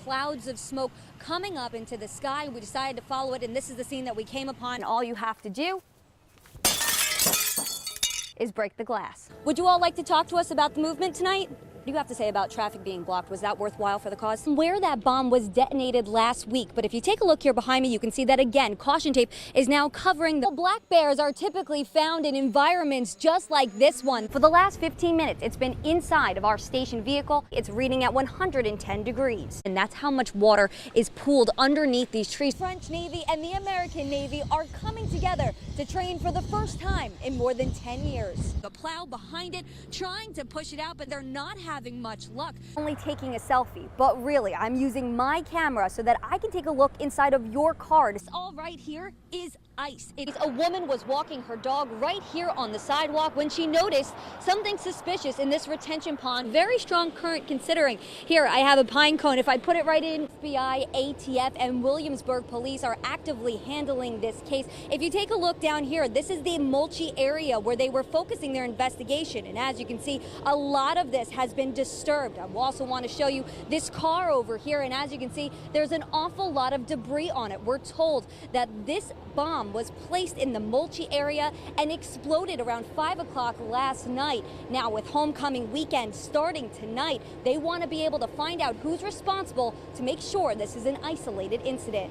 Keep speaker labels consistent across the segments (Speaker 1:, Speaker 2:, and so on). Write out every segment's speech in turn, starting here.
Speaker 1: clouds of smoke coming up into the sky. We decided to follow it, and this is the scene that we came upon. And all you have to do is break the glass. Would you all like to talk to us about the movement tonight? What do you have to say about traffic being blocked? Was that worthwhile for the cause? Where that bomb was detonated last week, but if you take a look here behind me, you can see that again, caution tape is now covering the black bears are typically found in environments just like this one. For the last 15 minutes, it's been inside of our station vehicle. It's reading at 110 degrees. And that's how much water is pooled underneath these trees. French Navy and the American Navy are coming together to train for the first time in more than 10 years. The plow behind it, trying to push it out, but they're not having much luck. Only taking a selfie, but really I'm using my camera so that I can take a look inside of your car. This all right here is ice. A woman was walking her dog right here on the sidewalk when she noticed something suspicious in this retention pond. Very strong current considering. Here I have a pine cone. If I put it right in, FBI, ATF, and Williamsburg police are actively handling this case. If you take a look down here, this is the Mulchy area where they were focusing their investigation. And as you can see, a lot of this has been disturbed. I also want to show you this car over here. And as you can see, there's an awful lot of debris on it. We're told that this bomb was placed in the Mulchy area and exploded around 5 o'clock last night. Now, with homecoming weekend starting tonight, they want to be able to find out who's responsible to make sure this is an isolated incident.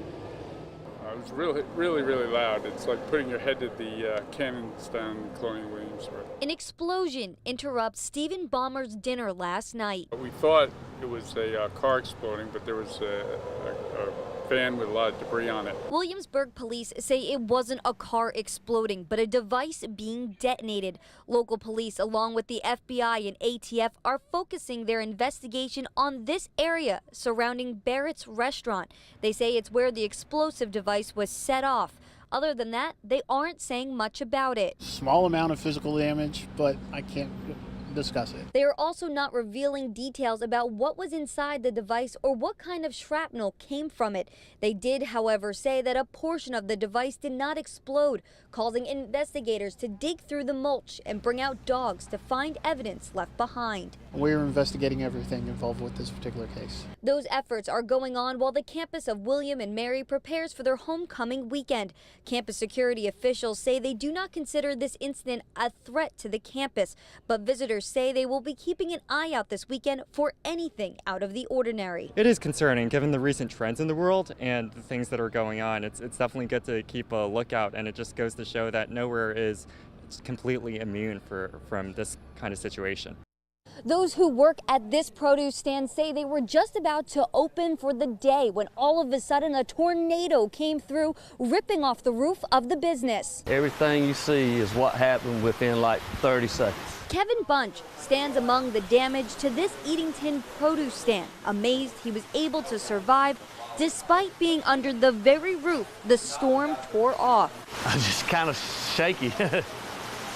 Speaker 2: It was really loud. It's like putting your head at the cannon stand in Colonial Williamsburg.
Speaker 1: An explosion interrupts Stephen Ballmer's dinner last night.
Speaker 2: We thought it was a car exploding, but there was a van with a lot of debris on it.
Speaker 1: Williamsburg police say it wasn't a car exploding, but a device being detonated. Local police, along with the FBI and ATF, are focusing their investigation on this area surrounding Barrett's restaurant. They say it's where the explosive device was set off. Other than that, they aren't saying much about it.
Speaker 3: Small amount of physical damage, but I can't discuss it.
Speaker 1: They are also not revealing details about what was inside the device or what kind of shrapnel came from it. They did, however, say that a portion of the device did not explode, causing investigators to dig through the mulch and bring out dogs to find evidence left behind.
Speaker 3: We're investigating everything involved with this particular case.
Speaker 1: Those efforts are going on while the campus of William and Mary prepares for their homecoming weekend. Campus security officials say they do not consider this incident a threat to the campus, but visitors say they will be keeping an eye out this weekend for anything out of the ordinary.
Speaker 4: It is concerning given the recent trends in the world and the things that are going on. It's definitely good to keep a lookout, and it just goes to show that nowhere is completely immune from this kind of situation.
Speaker 1: Those who work at this produce stand say they were just about to open for the day when all of a sudden a tornado came through, ripping off the roof of the business.
Speaker 5: Everything you see is what happened within like 30 seconds.
Speaker 1: Kevin Bunch stands among the damage to this Eatington produce stand, amazed he was able to survive despite being under the very roof the storm tore off.
Speaker 5: I'm just kind of shaky.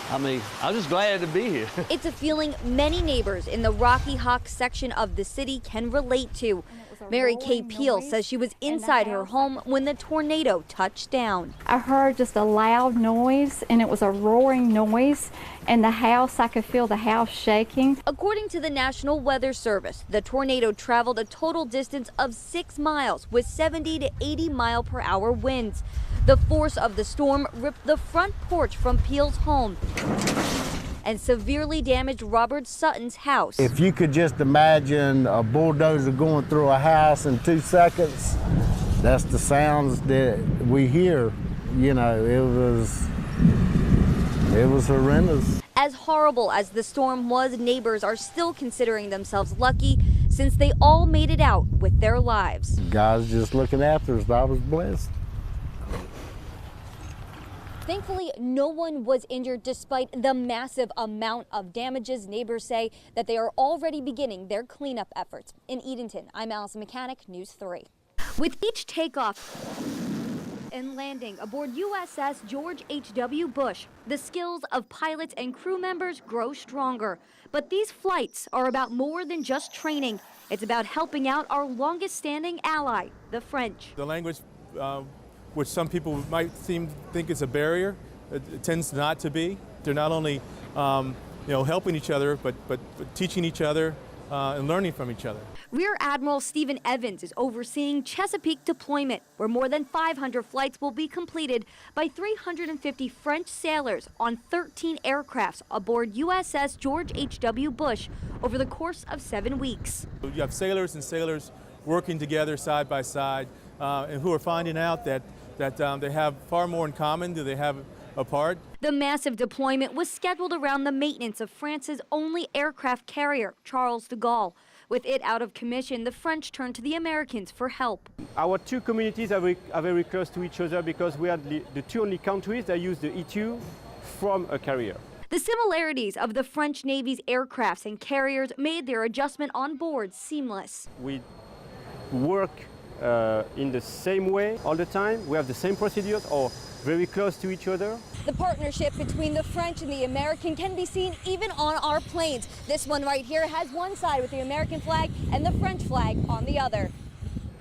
Speaker 5: I mean, I'm just glad to be here.
Speaker 1: It's a feeling many neighbors in the Rocky Hawk section of the city can relate to. Mary Kay Peel says she was inside her home when the tornado touched down.
Speaker 6: I heard just a loud noise, and it was a roaring noise, and I could feel the house shaking.
Speaker 1: According to the National Weather Service, the tornado traveled a total distance of 6 miles with 70 to 80 mile per hour winds. The force of the storm ripped the front porch from Peel's home and severely damaged Robert Sutton's house.
Speaker 7: If you could just imagine a bulldozer going through a house in 2 seconds, that's the sounds that we hear. You know, it was horrendous.
Speaker 1: As horrible as the storm was, neighbors are still considering themselves lucky since they all made it out with their lives.
Speaker 7: God's just looking after us. I was blessed.
Speaker 1: Thankfully, no one was injured despite the massive amount of damages. Neighbors say that they are already beginning their cleanup efforts. In Eatonton, I'm Allison Mechanic, News 3. With each takeoff and landing aboard USS George H.W. Bush, the skills of pilots and crew members grow stronger. But these flights are about more than just training. It's about helping out our longest-standing ally, the French.
Speaker 8: The language, which some people might think is a barrier, it tends not to be. They're not only helping each other, but teaching each other and learning from each other.
Speaker 1: Rear Admiral Stephen Evans is overseeing Chesapeake deployment, where more than 500 flights will be completed by 350 French sailors on 13 aircrafts aboard USS George H.W. Bush over the course of 7 weeks.
Speaker 8: You have sailors and sailors working together side by side, and who are finding out that they have far more in common than they have apart.
Speaker 1: The massive deployment was scheduled around the maintenance of France's only aircraft carrier, Charles de Gaulle. With it out of commission, the French turned to the Americans for help.
Speaker 9: Our two communities are very close to each other because we are the two only countries that use the E2 from a carrier.
Speaker 1: The similarities of the French Navy's aircrafts and carriers made their adjustment on board seamless.
Speaker 9: We work in the same way all the time. We have the same procedures or very close to each other.
Speaker 1: The partnership between the French and the American can be seen even on our planes. This one right here has one side with the American flag and the French flag on the other.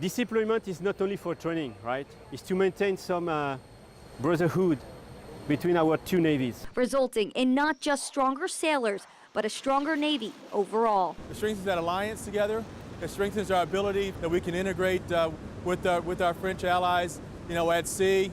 Speaker 9: This deployment is not only for training, right? It's to maintain some brotherhood between our two navies.
Speaker 1: Resulting in not just stronger sailors, but a stronger Navy overall.
Speaker 8: It strengthens that alliance together. It strengthens our ability that we can integrate with our French allies, at sea.